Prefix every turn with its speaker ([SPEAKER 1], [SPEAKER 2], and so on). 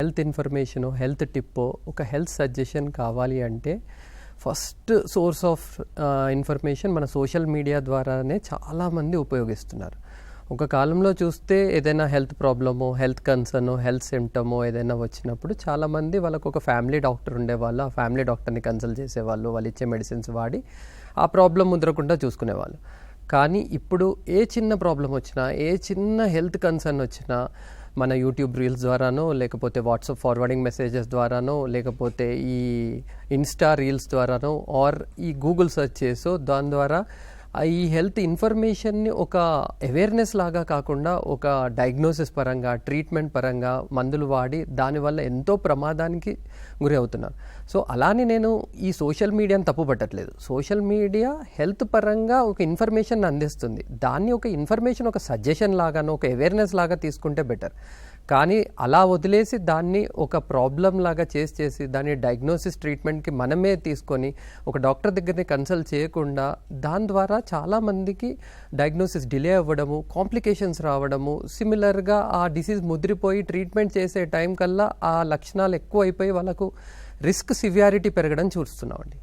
[SPEAKER 1] Health ఇన్ఫర్మేషనో, health టిప్పో, ఒక health suggestion కావాలి అంటే ఫస్ట్ సోర్స్ ఆఫ్ ఇన్ఫర్మేషన్ మన సోషల్ మీడియా ద్వారానే చాలామంది ఉపయోగిస్తున్నారు. ఒక కాలంలో చూస్తే ఏదైనా హెల్త్ ప్రాబ్లమో, హెల్త్ కన్సర్నో, హెల్త్ సిమ్టమో ఏదైనా వచ్చినప్పుడు చాలామంది వాళ్ళకు ఒక ఫ్యామిలీ డాక్టర్ ఉండేవాళ్ళు. ఆ ఫ్యామిలీ డాక్టర్ని కన్సల్ట్ చేసేవాళ్ళు. వాళ్ళు ఇచ్చే మెడిసిన్స్ వాడి ఆ ప్రాబ్లం ముదరకుండా చూసుకునేవాళ్ళు. కానీ ఇప్పుడు ఏ చిన్న ప్రాబ్లం వచ్చినా, ఏ చిన్న హెల్త్ కన్సర్న్ వచ్చినా మన యూట్యూబ్ రీల్స్ ద్వారానో, లేకపోతే వాట్సాప్ ఫార్వర్డింగ్ మెసేజెస్ ద్వారానో, లేకపోతే ఈ ఇన్స్టా రీల్స్ ద్వారానో, ఆర్ ఈ గూగుల్ సెర్చ్ చేసో దాని ద్వారా ఈ హెల్త్ ఇన్ఫర్మేషన్ని ఒక అవేర్నెస్ లాగా కాకుండా ఒక డయాగ్నోసిస్ పరంగా, ట్రీట్మెంట్ పరంగా మందులు వాడి దానివల్ల ఎంతో ప్రమాదానికి గురి అవుతున్నారు. సో అలానే నేను ఈ సోషల్ మీడియాని తప్పు పట్టట్లేదు. సోషల్ మీడియా హెల్త్ పరంగా ఒక ఇన్ఫర్మేషన్ అందిస్తుంది. దాన్ని ఒక ఇన్ఫర్మేషన్ ఒక సజెషన్ లాగానో, ఒక అవేర్నెస్ లాగా తీసుకుంటే బెటర్. కానీ అలా వదిలేసి దాన్ని ఒక ప్రాబ్లం లాగా చేసి దాన్ని డయాగ్నోసిస్ ట్రీట్మెంట్కి మనమే తీసుకొని ఒక డాక్టర్ దగ్గరని కన్సల్ట్ చేయకుండా దాని ద్వారా చాలామందికి డయాగ్నోసిస్ డిలే అవ్వడము, కాంప్లికేషన్స్ రావడము, సిమిలర్గా ఆ డిసీజ్ ముదిరిపోయి ట్రీట్మెంట్ చేసే టైం కల్లా ఆ లక్షణాలు ఎక్కువ అయిపోయి వాళ్ళకు రిస్క్ సివియారిటీ పెరగడం చూస్తున్నామండి.